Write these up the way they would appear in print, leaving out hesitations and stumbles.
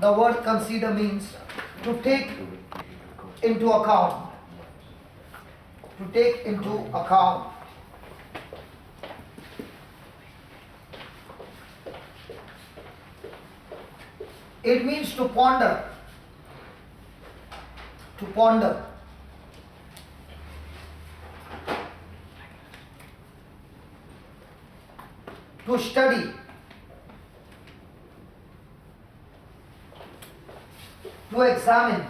The word consider means to take into account. To take into account. It means to ponder. To ponder. To study. To examine.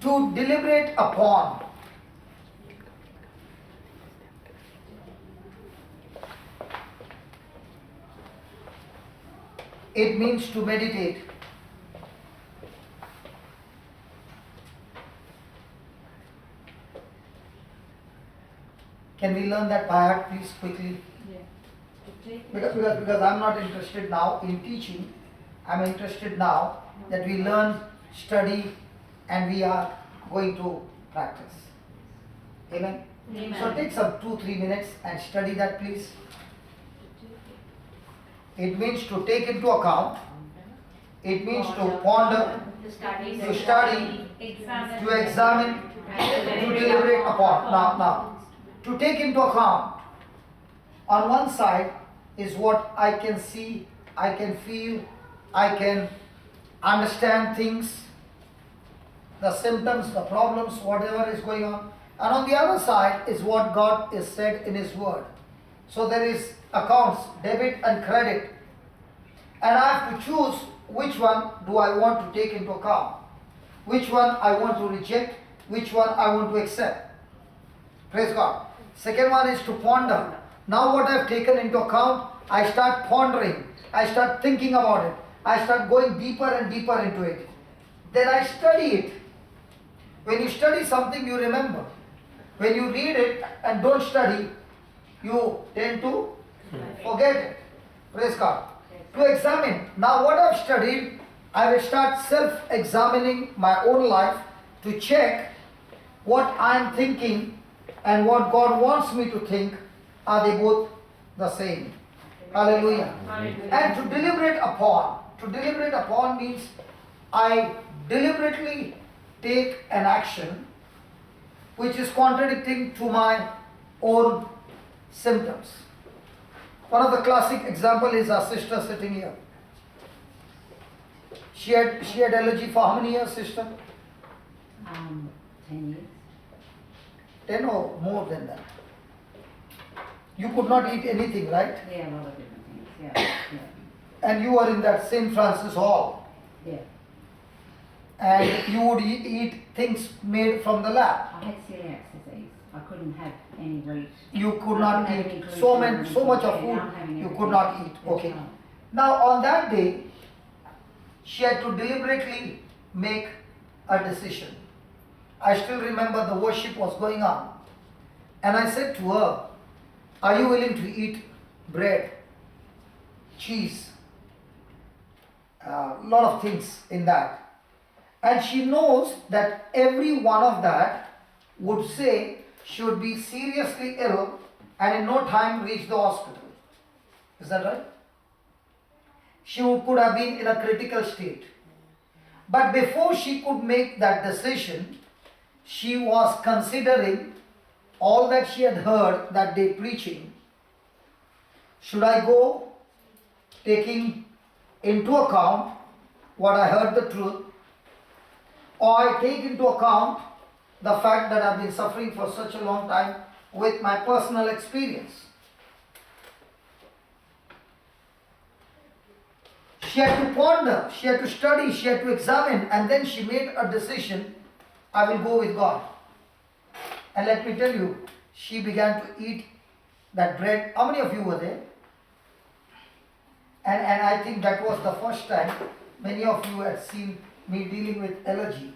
To deliberate upon. It means to meditate. Can we learn that by heart, please, quickly? Yeah. Because I'm not interested now in teaching. I'm interested now that we learn, study, and we are going to practice. Amen? Amen. So take some 2-3 minutes and study that, please. It means to take into account. It means to ponder, To study, to study, examine, to examine, to deliberate upon. Now, to take into account. On one side is what I can see, I can feel, I can understand things, the symptoms, the problems, whatever is going on. And on the other side is what God is said in His Word. So there is accounts, debit and credit. And I have to choose which one do I want to take into account. Which one I want to reject, which one I want to accept. Praise God. Second one is to ponder. Now what I have taken into account, I start pondering. I start thinking about it. I start going deeper and deeper into it. Then I study it. When you study something, you remember. When you read it and don't study, you tend to forget it. Praise God. To examine. Now what I've studied, I will start self-examining my own life to check what I'm thinking and what God wants me to think. Are they both the same? Hallelujah. And to deliberate upon. To deliberate upon means I deliberately take an action which is contradicting to my own symptoms. One of the classic example is our sister sitting here. She had allergy for how many years, sister? 10 years. 10 or more than that. You could not eat anything, right? Yeah, a lot of different things. Yeah. And you were in that St. Francis Hall. Yeah. And you would eat things made from the lab. I had celiac disease. I couldn't have any wheat. You could not eat so much of food you could not eat. Okay. Now on that day, she had to deliberately make a decision. I still remember the worship was going on. And I said to her, are you willing to eat bread, cheese, a lot of things in that? And she knows that every one of that would say she would be seriously ill and in no time reach the hospital. Is that right? She could have been in a critical state. But before she could make that decision, she was considering all that she had heard that day preaching. Should I go taking into account what I heard the truth, or I take into account the fact that I've been suffering for such a long time with my personal experience? She had to ponder, she had to study, she had to examine, and then she made a decision, I will go with God. And let me tell you, she began to eat that bread. How many of you were there? And I think that was the first time many of you had seen me dealing with allergy.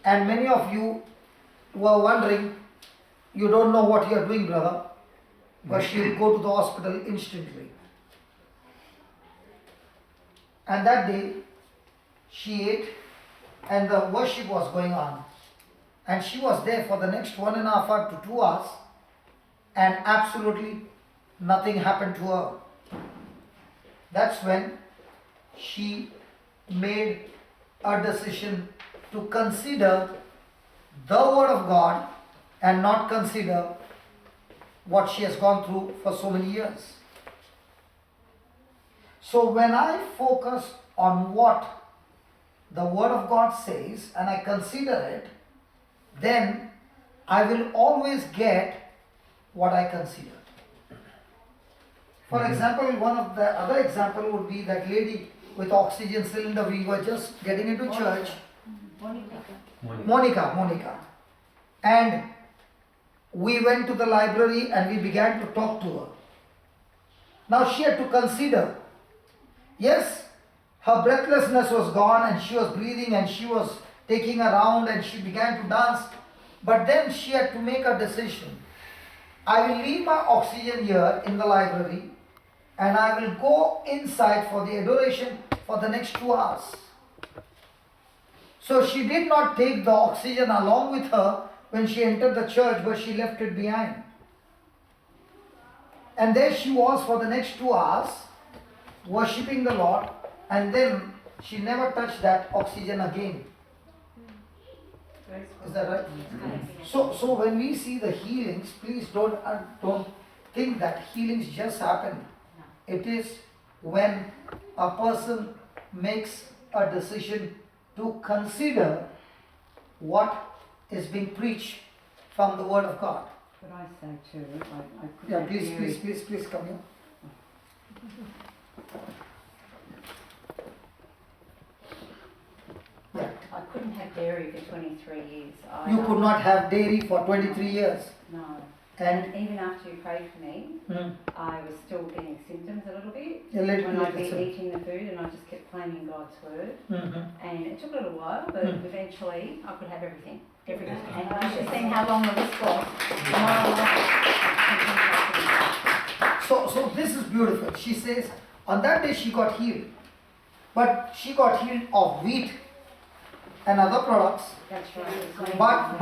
And many of you were wondering, you don't know what you are doing, brother, but she will go to the hospital instantly. And that day, she ate and the worship was going on. And she was there for the next 1.5 to 2 hours. and absolutely nothing happened to her. That's when she made a decision to consider the Word of God and not consider what she has gone through for so many years. So when I focus on what the Word of God says and I consider it, then I will always get what I consider. For example, one of the other example would be that lady with oxygen cylinder. We were just getting into church. Monica. And we went to the library and we began to talk to her. Now she had to consider, yes, her breathlessness was gone and she was breathing and she was taking around and she began to dance. But then she had to make a decision. I will leave my oxygen here in the library and I will go inside for the adoration for the next 2 hours. So she did not take the oxygen along with her when she entered the church, but she left it behind. And there she was for the next 2 hours, worshipping the Lord, and then she never touched that oxygen again. Is that right? So when we see the healings, please don't think that healings just happen. It is when a person makes a decision to consider what is being preached from the Word of God. Could I say too, I could Yeah, have dairy- please come here. Yeah. I couldn't have dairy for 23 years. You could not have dairy for 23 years. No. And And even after you prayed for me, I was still getting symptoms a little bit. a little When I'd bit. be eating the food and I just kept claiming God's word. Mhm. And it took a little while, but eventually I could have everything. Everything. And I should have seen how long the list was. So this is beautiful. She says on that day she got healed. But she got healed of wheat and other products. That's right. But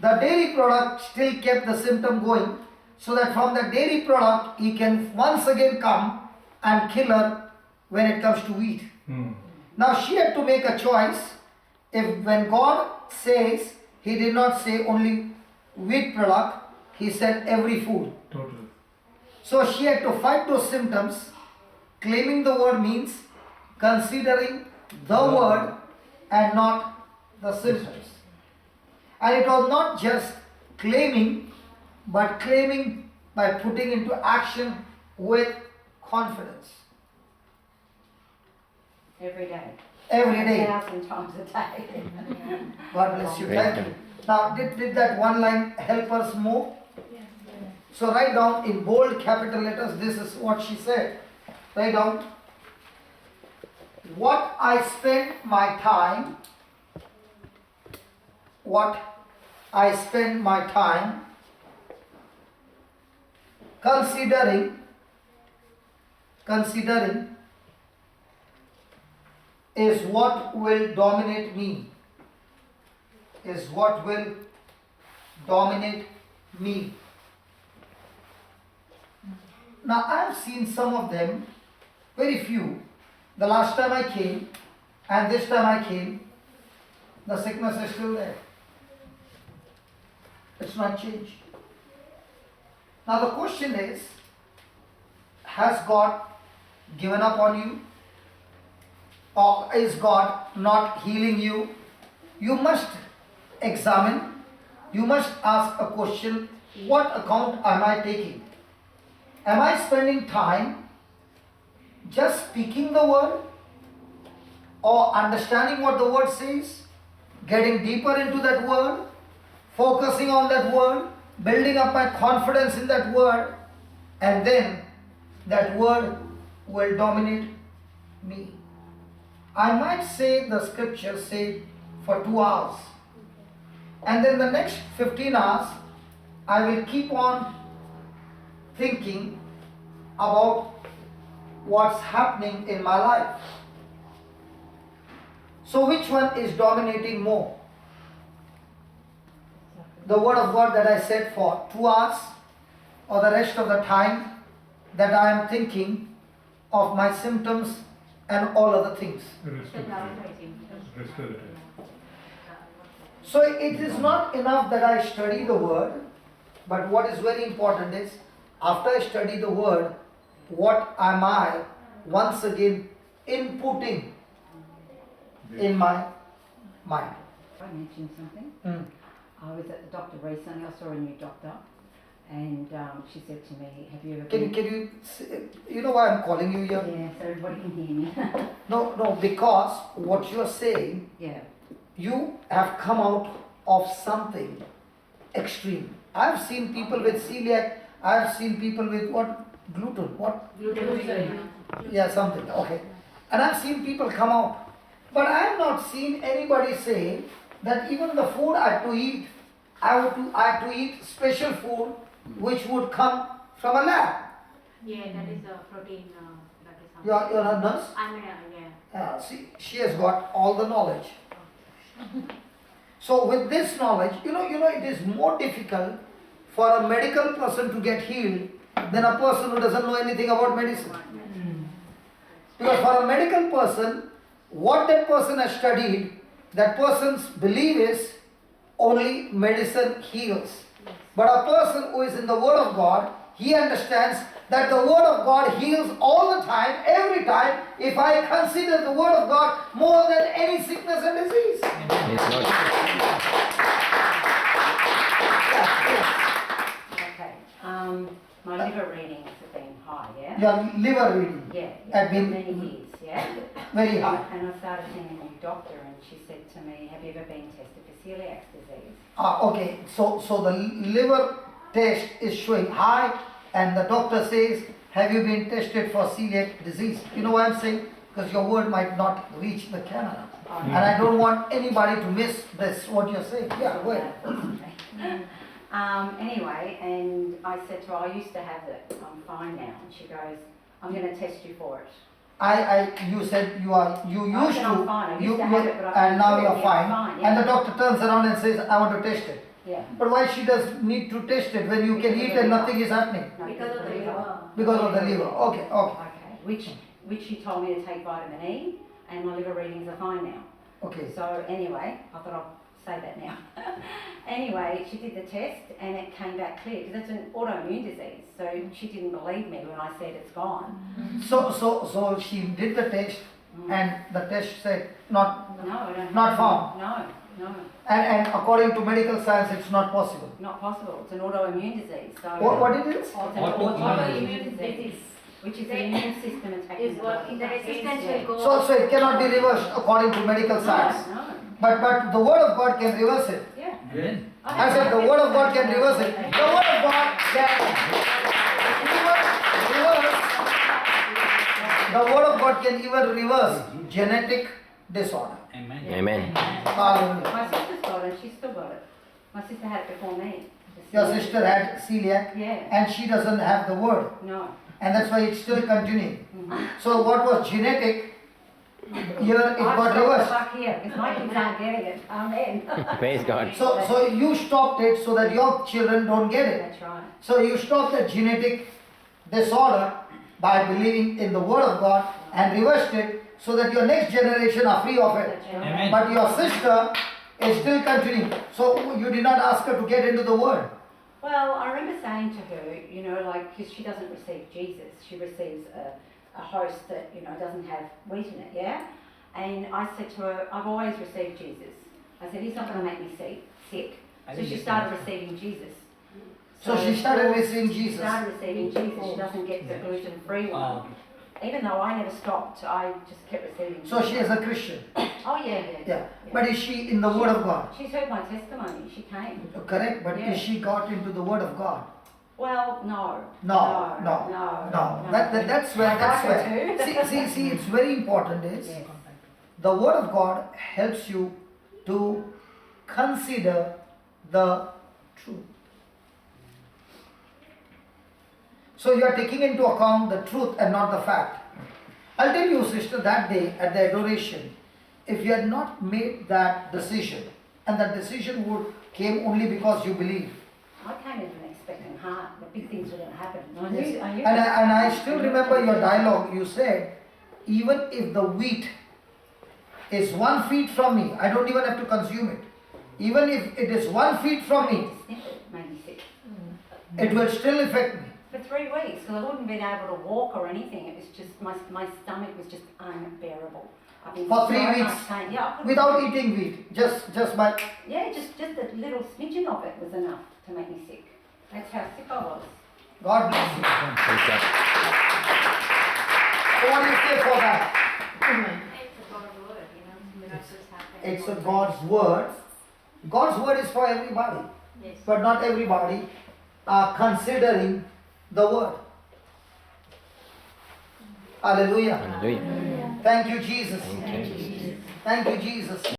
the dairy product still kept the symptom going, so that from the dairy product he can once again come and kill her when it comes to wheat. Now she had to make a choice. If when God says, He did not say only wheat product, He said every food. Totally. So she had to fight those symptoms. Claiming the word means considering the word and not the symptoms. And it was not just claiming, but claiming by putting into action with confidence. Every day. Every day. 1,000 times a day. God bless you. Thank you. Now, did that one line help us more? So write down in bold capital letters, this is what she said. Write down, what I spend my time considering is what will dominate me. Is what will dominate me. Now I have seen some of them, very few. The last time I came and this time I came, the sickness is still there. It's not changed. Now the question is, has God given up on you? Or is God not healing you? You must examine, you must ask a question, what account am I taking? Am I spending time just speaking the word or understanding what the word says, getting deeper into that word, focusing on that word, building up my confidence in that word, and then that word will dominate me? I might say the scriptures say for 2 hours, and then the next 15 hours I will keep on thinking about what's happening in my life. So which one is dominating more? The word of God that I said for 2 hours, or the rest of the time that I am thinking of my symptoms and all other things. Restorative. So it is not enough that I study the word, but what is very important is, after I study the word, what am I once again inputting in my mind? I mentioned something. Mm. I was at the doctor recently. I saw a new doctor, and she said to me, "Have you ever Can been?" you, you know why I'm calling you here? Yeah, so everybody can hear me. No, because what you are saying, Yeah. you have come out of something extreme. I've seen people with celiac, I've seen people with what? Gluten, what? Yeah, something, okay. And I've seen people come out. But I have not seen anybody say that even the food I have to eat, I have to eat special food which would come from a lab. Yeah, that is a protein. That is something. You're a nurse? I mean, yeah. See, she has got all the knowledge. So with this knowledge, you know, it is more difficult for a medical person to get healed than a person who doesn't know anything about medicine. Because for a medical person, what that person has studied, that person's belief is only medicine heals. But a person who is in the Word of God, he understands that the Word of God heals all the time, every time, if I consider the Word of God more than any sickness and disease. Okay. My liver readings have been high. Yeah. Your liver reading Yeah. had For been many years. Yeah. very high. And I started seeing a new doctor, and she said to me, "Have you ever been tested for celiac disease?" Okay, so the liver test is showing high, and the doctor says, have you been tested for celiac disease? You know why I'm saying? Because your word might not reach the Canada. And I don't want anybody to miss this, what you're saying. Yeah, go ahead. Anyway, and I said to her, "I used to have it. I'm fine now." And she goes, "I'm going to test you for it." You said you I used said, to, "I'm fine. I used to have it, but I and now can't do it. you're Yeah, fine. I'm fine, yeah. And the doctor turns around and says, I want to test it. Yeah. But why she does need to test it when you can eat and nothing is happening? No, Because of the liver. Because of the liver. Okay. Okay. Which she told me to take vitamin E, and my liver readings are fine now. Okay. So anyway, I thought I'll say that now. Anyway, she did the test and it came back clear because it's an autoimmune disease. So she didn't believe me when I said it's gone. So she did the test and the test said not No, I don't. Not found. No, and according to medical science it's not possible. not possible. It's an autoimmune disease. So What it is? It's an Autoimmune autoimmune disease, which is the immune system attacking Is the what body. the resistance will go. So it cannot be reversed according to medical science. No. But the word of God can reverse it. Yeah. I said the word of God can reverse it. The word of God can reverse. The word of God can even reverse genetic disorder. Amen. Hallelujah. My sister's got it. She's still got it. My sister had it before me. Your sister had celiac Yeah. and she doesn't have the word. No. And that's why it's still continuing. Mm-hmm. So what was genetic, here it got reversed. Back here because my kids aren't getting it. Amen. Praise God. So you stopped it so that your children don't get it. That's right. So you stop the genetic disorder by believing in the word of God and reversed it so that your next generation are free of it. That's right. Amen. But your sister is still continuing. So you did not ask her to get into the word. Well, I remember saying to her, like, because she doesn't receive Jesus, she receives a host that, doesn't have wheat in it, yeah? And I said to her, I've always received Jesus. I said, he's not going to make me sick. So she started receiving Jesus. So she started receiving Jesus. Started receiving Jesus. She doesn't get the gluten-free one. Even though I never stopped, I just kept receiving So Jesus. she is a Christian. Oh, yeah. Yeah. But is she in the word of God? She's heard my testimony. She came. Correct. But Yeah. is she got into the word of God? Well, no. No. That's where. See. It's very important. Is Yes. the word of God helps you to consider the truth. So you are taking into account the truth and not the fact. I'll tell you, sister, that day at the adoration, if you had not made that decision, and that decision came only because you believe. I came in expecting heart, the big things were going to happen. And Yes. I knew And I still remember your dialogue. You said, even if the wheat is 1 feet from me, I don't even have to consume it. Even if it is 1 feet from me, to sniff it, made me sick. it will still affect me. For 3 weeks, because I wouldn't been able to walk or anything. It was just, my stomach was just unbearable. I've been For 3 so much weeks, pain. Yeah, I couldn't- without eating wheat, just by. Yeah, just a little smidgen of it was enough to make me sick. That's how sick I was. God bless you. Praise God. So what do you say for that? It's a God's word, miracles happen. It's a God's word. God's word is for everybody, Yes. but not everybody are considering the word. Hallelujah. Hallelujah. Thank you, Jesus. Thank you, Jesus. Thank you, Jesus.